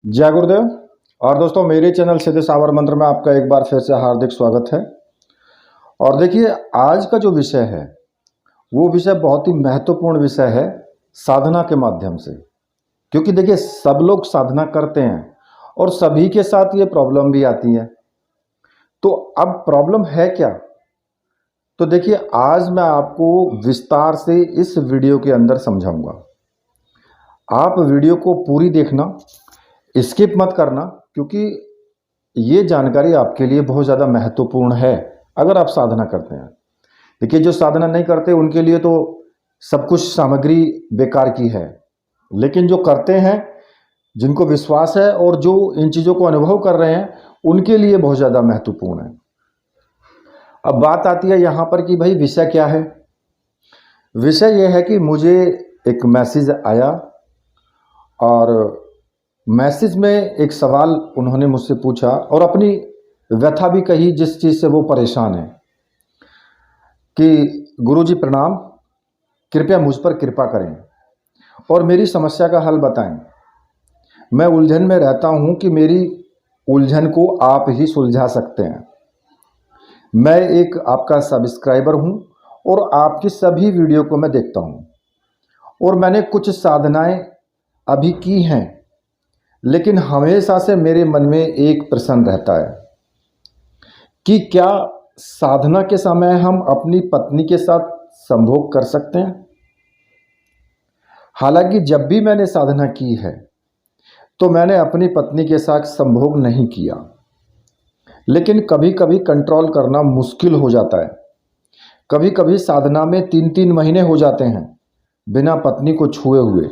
जय गुरुदेव। और दोस्तों, मेरे चैनल सिद्धि सावर मंत्र में आपका एक बार फिर से हार्दिक स्वागत है। और देखिए, आज का जो विषय है वो विषय बहुत ही महत्वपूर्ण विषय है, साधना के माध्यम से। क्योंकि देखिए, सब लोग साधना करते हैं और सभी के साथ ये प्रॉब्लम भी आती है। तो अब प्रॉब्लम है क्या? तो देखिए, आज मैं आपको विस्तार से इस वीडियो के अंदर समझाऊंगा। आप वीडियो को पूरी देखना, स्किप मत करना, क्योंकि ये जानकारी आपके लिए बहुत ज़्यादा महत्वपूर्ण है अगर आप साधना करते हैं। देखिए, जो साधना नहीं करते उनके लिए तो सब कुछ सामग्री बेकार की है, लेकिन जो करते हैं, जिनको विश्वास है और जो इन चीज़ों को अनुभव कर रहे हैं, उनके लिए बहुत ज़्यादा महत्वपूर्ण है। अब बात आती है यहाँ पर कि भाई विषय क्या है। विषय यह है कि मुझे एक मैसेज आया और मैसेज में एक सवाल उन्होंने मुझसे पूछा और अपनी व्यथा भी कही, जिस चीज़ से वो परेशान है कि गुरुजी प्रणाम, कृपया मुझ पर कृपा करें और मेरी समस्या का हल बताएं। मैं उलझन में रहता हूं कि मेरी उलझन को आप ही सुलझा सकते हैं। मैं एक आपका सब्सक्राइबर हूं और आपकी सभी वीडियो को मैं देखता हूं और मैंने कुछ साधनाएं अभी की हैं, लेकिन हमेशा से मेरे मन में एक प्रश्न रहता है कि क्या साधना के समय हम अपनी पत्नी के साथ संभोग कर सकते हैं। हालांकि जब भी मैंने साधना की है तो मैंने अपनी पत्नी के साथ संभोग नहीं किया, लेकिन कभी कभी कंट्रोल करना मुश्किल हो जाता है। कभी कभी साधना में 3-3 महीने हो जाते हैं बिना पत्नी को छुए हुए,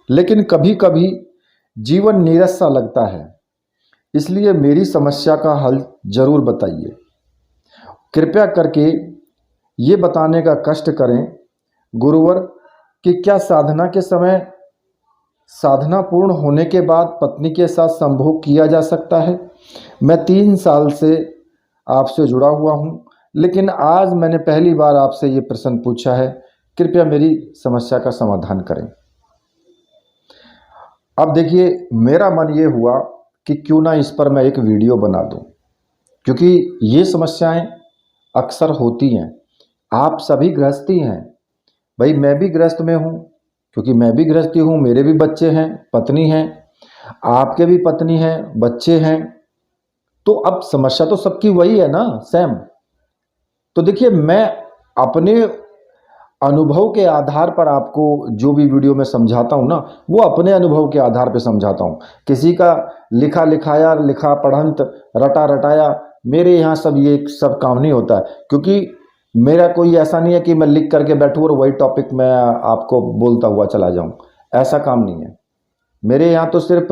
लेकिन कभी कभी जीवन नीरस सा लगता है। इसलिए मेरी समस्या का हल जरूर बताइए। कृपया करके ये बताने का कष्ट करें गुरुवर कि क्या साधना के समय साधना पूर्ण होने के बाद पत्नी के साथ संभोग किया जा सकता है। मैं 3 साल से आपसे जुड़ा हुआ हूँ, लेकिन आज मैंने पहली बार आपसे ये प्रश्न पूछा है। कृपया मेरी समस्या का समाधान करें। अब देखिए, मेरा मन ये हुआ कि क्यों ना इस पर मैं एक वीडियो बना दूं, क्योंकि ये समस्याएं अक्सर होती हैं। आप सभी गृहस्थी हैं, भाई मैं भी गृहस्थ में हूँ, क्योंकि मैं भी गृहस्थी हूँ, मेरे भी बच्चे हैं, पत्नी हैं, आपके भी पत्नी हैं, बच्चे हैं। तो अब समस्या तो सबकी वही है ना, सेम। तो देखिए, मैं अपने अनुभव के आधार पर आपको जो भी वीडियो में समझाता हूँ ना, वो अपने अनुभव के आधार पर समझाता हूँ। किसी का लिखा लिखाया, लिखा पढ़ंत, रटा रटाया, मेरे यहाँ सब ये सब काम नहीं होता है। क्योंकि मेरा कोई ऐसा नहीं है कि मैं लिख करके बैठूँ और वही टॉपिक मैं आपको बोलता हुआ चला जाऊँ, ऐसा काम नहीं है। मेरे यहाँ तो सिर्फ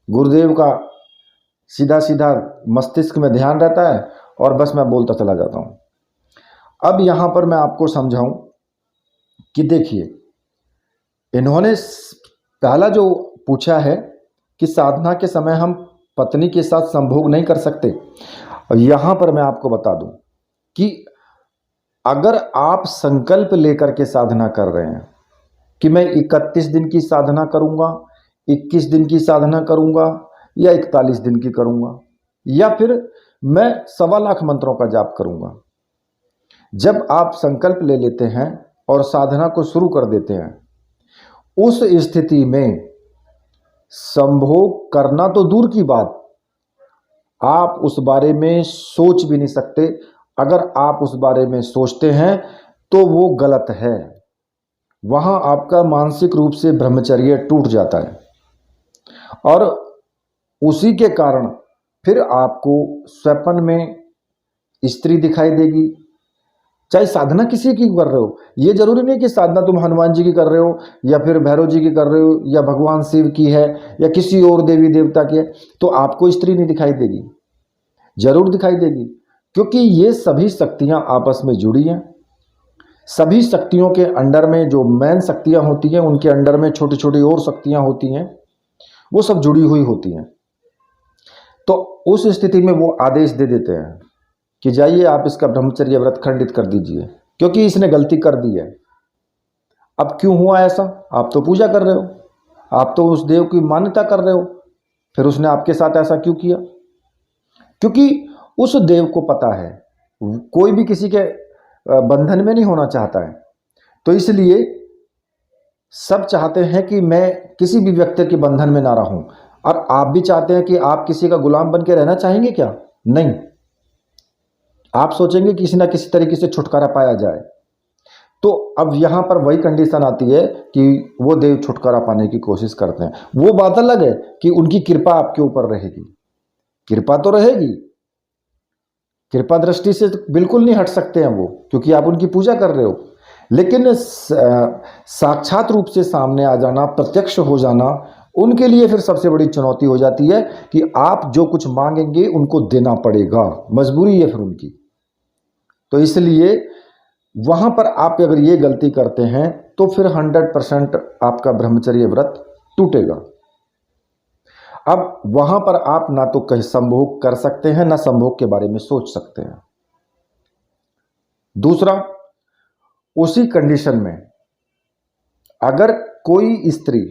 गुरुदेव का सीधा सीधा मस्तिष्क में ध्यान रहता है और बस मैं बोलता चला जाता हूँ। अब यहाँ पर मैं आपको समझाऊं कि देखिए, इन्होंने पहला जो पूछा है कि साधना के समय हम पत्नी के साथ संभोग नहीं कर सकते। और यहाँ पर मैं आपको बता दूं कि अगर आप संकल्प लेकर के साधना कर रहे हैं कि मैं 31 दिन की साधना करूंगा, 21 दिन की साधना करूंगा, या 41 दिन की करूंगा, या फिर मैं 1.25 लाख मंत्रों का जाप करूंगा, जब आप संकल्प ले लेते हैं और साधना को शुरू कर देते हैं, उस स्थिति में संभोग करना तो दूर की बात, आप उस बारे में सोच भी नहीं सकते। अगर आप उस बारे में सोचते हैं तो वो गलत है। वहां आपका मानसिक रूप से ब्रह्मचर्य टूट जाता है और उसी के कारण फिर आपको स्वप्न में स्त्री दिखाई देगी। चाहे साधना किसी की कर रहे हो, ये जरूरी नहीं कि साधना तुम हनुमान जी की कर रहे हो या फिर भैरव जी की कर रहे हो या भगवान शिव की है या किसी और देवी देवता की है तो आपको स्त्री नहीं दिखाई देगी, जरूर दिखाई देगी। क्योंकि ये सभी शक्तियां आपस में जुड़ी हैं। सभी शक्तियों के अंडर में जो मेन शक्तियां होती हैं, उनके अंडर में छोटी छोटी और शक्तियां होती हैं, वो सब जुड़ी हुई होती हैं। तो उस स्थिति में वो आदेश दे देते हैं कि जाइए आप इसका ब्रह्मचर्य व्रत खंडित कर दीजिए, क्योंकि इसने गलती कर दी है। अब क्यों हुआ ऐसा? आप तो पूजा कर रहे हो, आप तो उस देव की मान्यता कर रहे हो, फिर उसने आपके साथ ऐसा क्यों किया? क्योंकि उस देव को पता है कोई भी किसी के बंधन में नहीं होना चाहता है। तो इसलिए सब चाहते हैं कि मैं किसी भी व्यक्ति के बंधन में ना रहूं। और आप भी चाहते हैं कि आप किसी का गुलाम बन के रहना चाहेंगे क्या? नहीं, आप सोचेंगे किसी ना किसी तरीके से छुटकारा पाया जाए। तो अब यहां पर वही कंडीशन आती है कि वो देव छुटकारा पाने की कोशिश करते हैं। वो बात अलग है कि उनकी कृपा आपके ऊपर रहेगी, कृपा तो रहेगी, कृपा दृष्टि से तो बिल्कुल नहीं हट सकते हैं वो, क्योंकि आप उनकी पूजा कर रहे हो। लेकिन साक्षात रूप से सामने आ जाना, प्रत्यक्ष हो जाना, उनके लिए फिर सबसे बड़ी चुनौती हो जाती है कि आप जो कुछ मांगेंगे उनको देना पड़ेगा, मजबूरी है फिर उनकी। तो इसलिए वहां पर आप अगर ये गलती करते हैं तो फिर 100% आपका ब्रह्मचर्य व्रत टूटेगा। अब वहां पर आप ना तो कहीं संभोग कर सकते हैं, ना संभोग के बारे में सोच सकते हैं। दूसरा, उसी कंडीशन में अगर कोई स्त्री,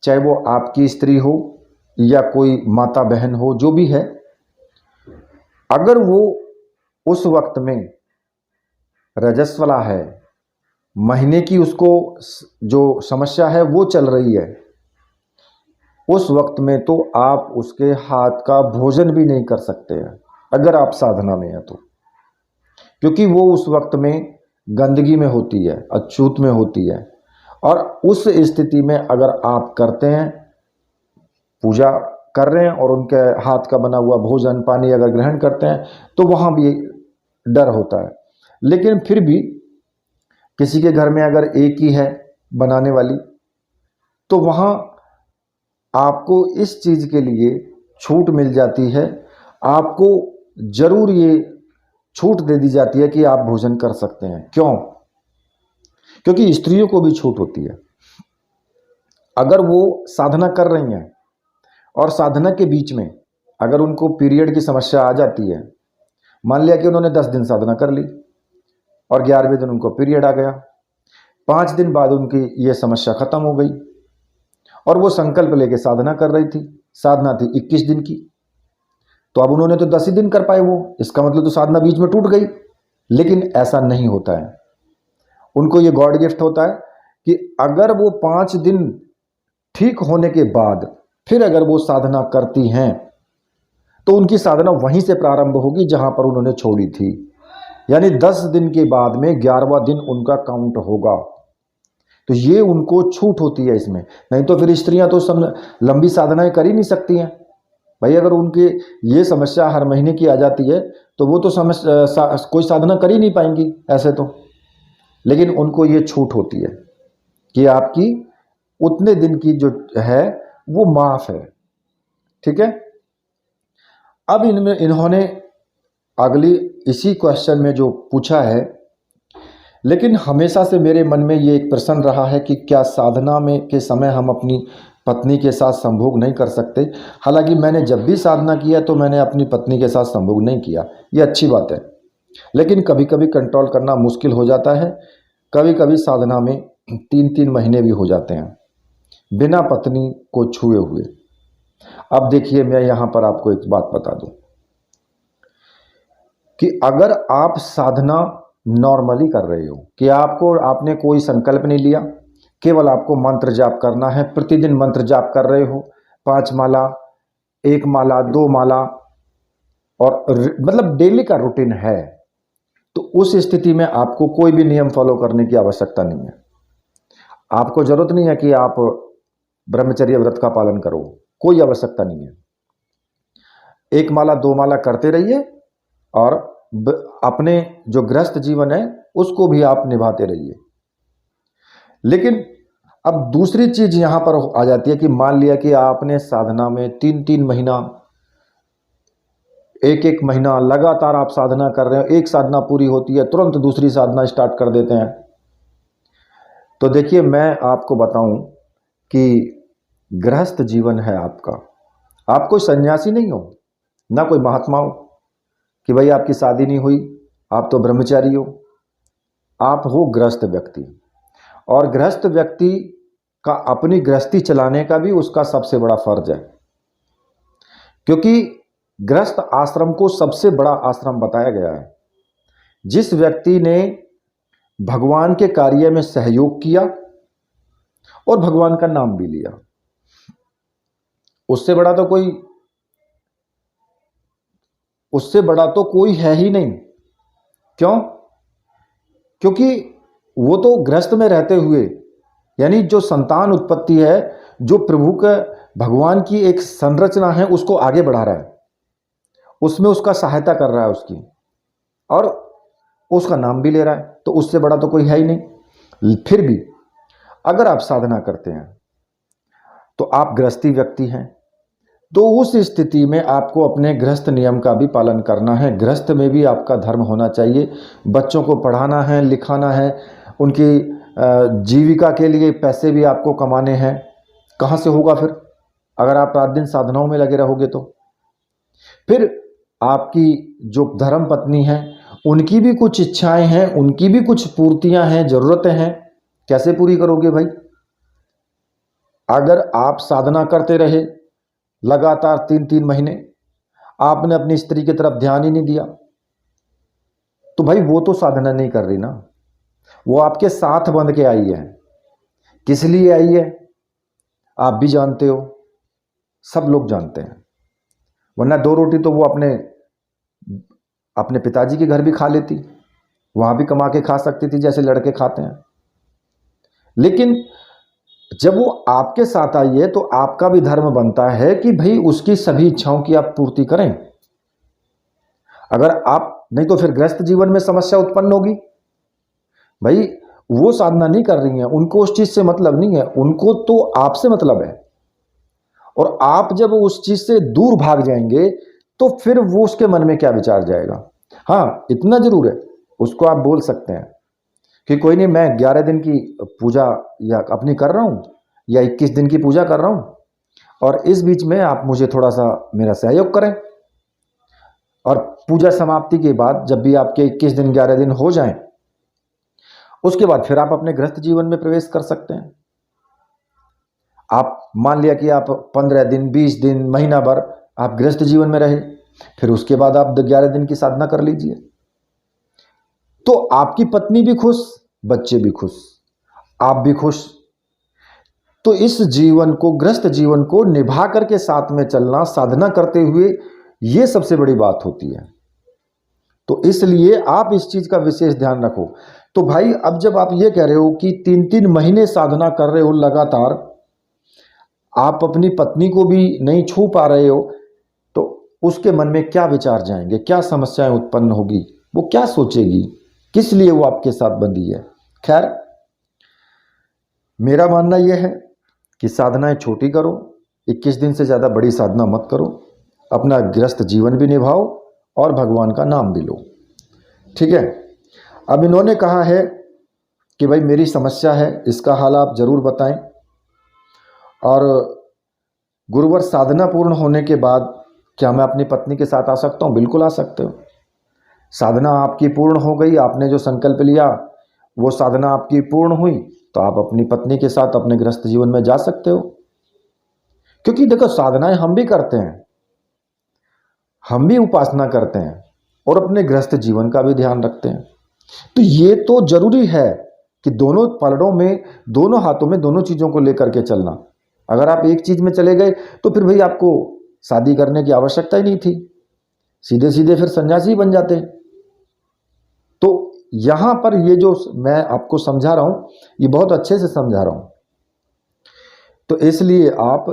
चाहे वो आपकी स्त्री हो या कोई माता बहन हो, जो भी है, अगर वो उस वक्त में रजस्वला है, महीने की उसको जो समस्या है वो चल रही है, उस वक्त में तो आप उसके हाथ का भोजन भी नहीं कर सकते हैं अगर आप साधना में हैं तो। क्योंकि वो उस वक्त में गंदगी में होती है, अछूत में होती है। और उस स्थिति में अगर आप करते हैं, पूजा कर रहे हैं और उनके हाथ का बना हुआ भोजन पानी अगर ग्रहण करते हैं, तो वहाँ भी डर होता है। लेकिन फिर भी किसी के घर में अगर एक ही है बनाने वाली, तो वहाँ आपको इस चीज़ के लिए छूट मिल जाती है, आपको जरूर ये छूट दे दी जाती है कि आप भोजन कर सकते हैं। क्यों? क्योंकि स्त्रियों को भी छूट होती है। अगर वो साधना कर रही हैं और साधना के बीच में अगर उनको पीरियड की समस्या आ जाती है, मान लिया कि उन्होंने 10 दिन साधना कर ली और 11वें दिन उनको पीरियड आ गया, 5 दिन बाद उनकी ये समस्या खत्म हो गई और वो संकल्प लेके साधना कर रही थी, साधना थी 21 दिन की, तो अब उन्होंने तो 10 ही दिन कर पाए वो, इसका मतलब तो साधना बीच में टूट गई। लेकिन ऐसा नहीं होता है, उनको ये गॉड गिफ्ट होता है कि अगर वो 5 दिन ठीक होने के बाद फिर अगर वो साधना करती हैं तो उनकी साधना वहीं से प्रारंभ होगी जहां पर उन्होंने छोड़ी थी। यानी 10 दिन के बाद में 11वां दिन उनका काउंट होगा। तो ये उनको छूट होती है इसमें। नहीं तो फिर स्त्रियां तो सब लंबी साधनाएं कर ही नहीं सकती हैं भाई। अगर उनकी ये समस्या हर महीने की आ जाती है तो वो तो कोई साधना कर ही नहीं पाएंगी ऐसे तो। लेकिन उनको ये छूट होती है कि आपकी उतने दिन की जो है वो माफ है। ठीक है। अब इन्होंने अगली इसी क्वेश्चन में जो पूछा है, लेकिन हमेशा से मेरे मन में ये एक प्रश्न रहा है कि क्या साधना में के समय हम अपनी पत्नी के साथ संभोग नहीं कर सकते। हालांकि मैंने जब भी साधना किया तो मैंने अपनी पत्नी के साथ संभोग नहीं किया, ये अच्छी बात है। लेकिन कभी कभी कंट्रोल करना मुश्किल हो जाता है। कभी कभी साधना में 3-3 महीने भी हो जाते हैं बिना पत्नी को छुए हुए। अब देखिए, मैं यहाँ पर आपको एक बात बता दूं कि अगर आप साधना नॉर्मली कर रहे हो कि आपने कोई संकल्प नहीं लिया, केवल आपको मंत्र जाप करना है, प्रतिदिन मंत्र जाप कर रहे हो, 5 माला, 1 माला, 2 माला, और मतलब डेली का रूटीन है, तो उस स्थिति में आपको कोई भी नियम फॉलो करने की आवश्यकता नहीं है। आपको जरूरत नहीं है कि आप ब्रह्मचर्य व्रत का पालन करो, कोई आवश्यकता नहीं है। 1 माला 2 माला करते रहिए और अपने जो गृहस्थ जीवन है उसको भी आप निभाते रहिए। लेकिन अब दूसरी चीज यहां पर आ जाती है कि मान लिया कि आपने साधना में 3-3 महीना, 1-1 महीना लगातार आप साधना कर रहे हो, एक साधना पूरी होती है तुरंत दूसरी साधना स्टार्ट कर देते हैं। तो देखिए, मैं आपको बताऊं कि गृहस्थ जीवन है आपका, आप कोई सन्यासी नहीं हो, ना कोई महात्मा हो कि भाई आपकी शादी नहीं हुई, आप तो ब्रह्मचारी हो। आप हो गृहस्थ व्यक्ति, और गृहस्थ व्यक्ति का अपनी गृहस्थी चलाने का भी उसका सबसे बड़ा फर्ज है। क्योंकि गृहस्थ आश्रम को सबसे बड़ा आश्रम बताया गया है। जिस व्यक्ति ने भगवान के कार्य में सहयोग किया और भगवान का नाम भी लिया, उससे बड़ा तो कोई है ही नहीं। क्यों? क्योंकि वो तो गृहस्थ में रहते हुए, यानी जो संतान उत्पत्ति है, जो प्रभु का भगवान की एक संरचना है, उसको आगे बढ़ा रहा है, उसमें उसका सहायता कर रहा है उसकी, और उसका नाम भी ले रहा है, तो उससे बड़ा तो कोई है ही नहीं। फिर भी अगर आप साधना करते हैं तो आप गृहस्थी व्यक्ति हैं, तो उस स्थिति में आपको अपने गृहस्थ नियम का भी पालन करना है। गृहस्थ में भी आपका धर्म होना चाहिए। बच्चों को पढ़ाना है, लिखाना है, उनकी जीविका के लिए पैसे भी आपको कमाने हैं। कहाँ से होगा फिर, अगर आप रात दिन साधनाओं में लगे रहोगे तो? फिर आपकी जो धर्म पत्नी है, उनकी भी कुछ इच्छाएं हैं, उनकी भी कुछ पूर्तियां हैं, जरूरतें हैं, कैसे पूरी करोगे भाई? अगर आप साधना करते रहे लगातार 3-3 महीने, आपने अपनी स्त्री की तरफ ध्यान ही नहीं दिया, तो भाई वो तो साधना नहीं कर रही ना, वो आपके साथ बंध के आई है। किस लिए आई है आप भी जानते हो, सब लोग जानते हैं। वरना 2 रोटी तो वो अपने पिताजी के घर भी खा लेती, वहां भी कमा के खा सकती थी जैसे लड़के खाते हैं। लेकिन जब वो आपके साथ आई है तो आपका भी धर्म बनता है कि भाई उसकी सभी इच्छाओं की आप पूर्ति करें। अगर आप नहीं तो फिर गृहस्थ जीवन में समस्या उत्पन्न होगी। भाई वो साधना नहीं कर रही हैं, उनको उस चीज से मतलब नहीं है, उनको तो आपसे मतलब है। और आप जब उस चीज से दूर भाग जाएंगे तो फिर वो उसके मन में क्या विचार जाएगा। हाँ, इतना जरूर है, उसको आप बोल सकते हैं कि कोई नहीं, मैं 11 दिन की पूजा या अपनी कर रहा हूँ या 21 दिन की पूजा कर रहा हूँ, और इस बीच में आप मुझे थोड़ा सा मेरा सहयोग करें। और पूजा समाप्ति के बाद जब भी आपके 21 दिन 11 दिन हो जाएं, उसके बाद फिर आप अपने गृहस्थ जीवन में प्रवेश कर सकते हैं। आप मान लिया कि आप 15 दिन 20 दिन महीना भर आप गृहस्थ जीवन में रहे, फिर उसके बाद आप 11 दिन की साधना कर लीजिए, तो आपकी पत्नी भी खुश, बच्चे भी खुश, आप भी खुश। तो इस जीवन को, गृहस्थ जीवन को निभा करके साथ में चलना, साधना करते हुए, ये सबसे बड़ी बात होती है। तो इसलिए आप इस चीज का विशेष ध्यान रखो। तो भाई अब जब आप ये कह रहे हो कि 3-3 महीने साधना कर रहे हो लगातार, आप अपनी पत्नी को भी नहीं छू पा रहे हो, तो उसके मन में क्या विचार जाएंगे, क्या समस्याएं उत्पन्न होगी, वो क्या सोचेगी, किस लिए वो आपके साथ बंधी है। खैर, मेरा मानना यह है कि साधनाएं छोटी करो, 21 दिन से ज़्यादा बड़ी साधना मत करो, अपना गृहस्थ जीवन भी निभाओ और भगवान का नाम भी लो। ठीक है। अब इन्होंने कहा है कि भाई मेरी समस्या है, इसका हाल आप जरूर बताएं, और गुरुवर साधना पूर्ण होने के बाद क्या मैं अपनी पत्नी के साथ आ सकता हूं? बिल्कुल आ सकते हो। साधना आपकी पूर्ण हो गई, आपने जो संकल्प लिया वो साधना आपकी पूर्ण हुई, तो आप अपनी पत्नी के साथ अपने गृहस्थ जीवन में जा सकते हो। क्योंकि देखो, साधनाएं हम भी करते हैं, हम भी उपासना करते हैं और अपने गृहस्थ जीवन का भी ध्यान रखते हैं। तो ये तो जरूरी है कि दोनों पलड़ों में, दोनों हाथों में दोनों चीजों को लेकर के चलना। अगर आप एक चीज में चले गए तो फिर भाई आपको शादी करने की आवश्यकता ही नहीं थी, सीधे सीधे फिर सन्यासी बन जाते। तो यहां पर ये जो मैं आपको समझा रहा हूं, ये बहुत अच्छे से समझा रहा हूं। तो इसलिए आप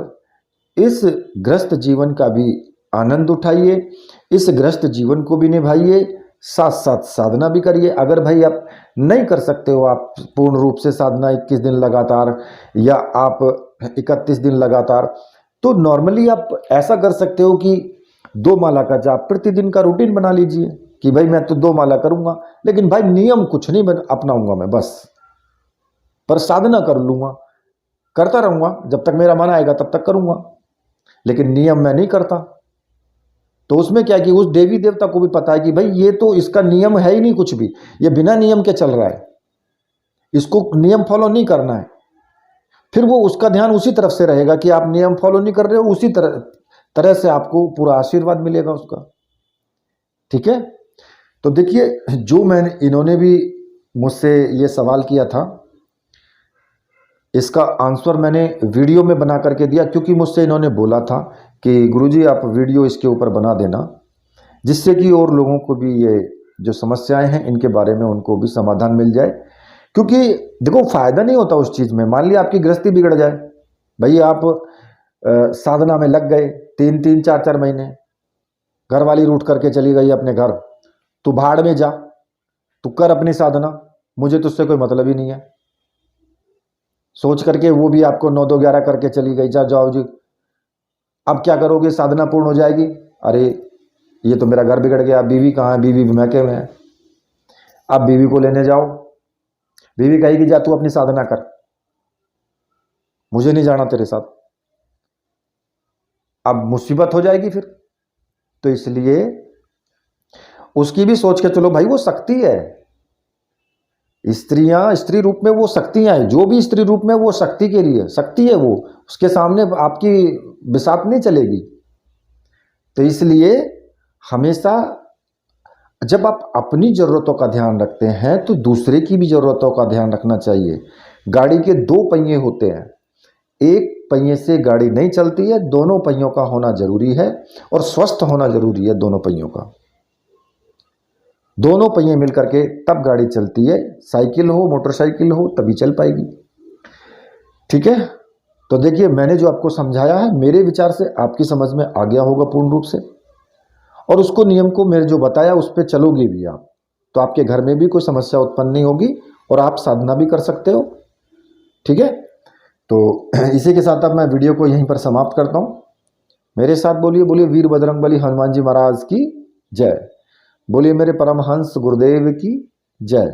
इस गृहस्थ जीवन का भी आनंद उठाइए, इस गृहस्थ जीवन को भी निभाइए, साथ साथ साधना भी करिए। अगर भाई आप नहीं कर सकते हो, आप पूर्ण रूप से साधना 21 दिन लगातार या आप 31 दिन लगातार, तो नॉर्मली आप ऐसा कर सकते हो कि 2 माला का जाप प्रतिदिन का रूटीन बना लीजिए कि भाई मैं तो 2 माला करूंगा, लेकिन भाई नियम कुछ नहीं अपनाऊंगा मैं, बस पर साधना कर लूंगा, करता रहूंगा, जब तक मेरा मन आएगा तब तक करूंगा, लेकिन नियम मैं नहीं करता। तो उसमें क्या कि उस देवी देवता को भी पता है कि भाई ये तो इसका नियम है ही नहीं कुछ भी, ये बिना नियम के चल रहा है, इसको नियम फॉलो नहीं करना है। फिर वो उसका ध्यान उसी तरफ से रहेगा कि आप नियम फॉलो नहीं कर रहे हो, उसी तरह तरह से आपको पूरा आशीर्वाद मिलेगा उसका। ठीक है, तो देखिए जो मैंने इन्होंने भी मुझसे ये सवाल किया था, इसका आंसर मैंने वीडियो में बना करके दिया, क्योंकि मुझसे इन्होंने बोला था कि गुरुजी आप वीडियो इसके ऊपर बना देना, जिससे कि और लोगों को भी ये जो समस्याएं हैं इनके बारे में उनको भी समाधान मिल जाए। क्योंकि देखो फायदा नहीं होता उस चीज़ में। मान लिया आपकी गृहस्थी बिगड़ जाए, भाई आप साधना में लग गए 3-3 4-4 महीने, घरवाली रूठ करके चली गई अपने घर, तू भाड़ में जा, तू कर अपनी साधना, मुझे तुझसे कोई मतलब ही नहीं है, सोच करके वो भी आपको 9-2-11 करके चली गई, जा जाओ जी। अब क्या करोगे, साधना पूर्ण हो जाएगी, अरे ये तो मेरा घर बिगड़ गया, बीवी कहाँ है, बीवी मैके में है। अब बीवी को लेने जाओ, बीवी कहेगी जा तू अपनी साधना कर, मुझे नहीं जाना तेरे साथ। अब मुसीबत हो जाएगी फिर। तो इसलिए उसकी भी सोच के चलो भाई, वो शक्ति है, स्त्रियां स्त्री रूप में वो शक्तियां हैं, जो भी स्त्री रूप में वो शक्ति के लिए शक्ति है, वो उसके सामने आपकी बिसात नहीं चलेगी। तो इसलिए हमेशा जब आप अपनी ज़रूरतों का ध्यान रखते हैं तो दूसरे की भी ज़रूरतों का ध्यान रखना चाहिए। गाड़ी के 2 पहिए होते हैं, एक पहिए से गाड़ी नहीं चलती है, दोनों पहियों का होना जरूरी है और स्वस्थ होना जरूरी है दोनों पहियों का। दोनों पहिए मिलकर के तब गाड़ी चलती है, साइकिल हो मोटरसाइकिल हो तभी चल पाएगी। ठीक है, तो देखिए मैंने जो आपको समझाया है मेरे विचार से आपकी समझ में आ गया होगा पूर्ण रूप से, और उसको नियम को मैंने जो बताया उस पर चलोगे भी आप, तो आपके घर में भी कोई समस्या उत्पन्न नहीं होगी और आप साधना भी कर सकते हो। ठीक है, तो इसी के साथ अब मैं वीडियो को यहीं पर समाप्त करता हूँ। मेरे साथ बोलिए, बोलिए वीर बजरंगबली हनुमान जी महाराज की जय, बोलिए मेरे परमहंस गुरुदेव की जय।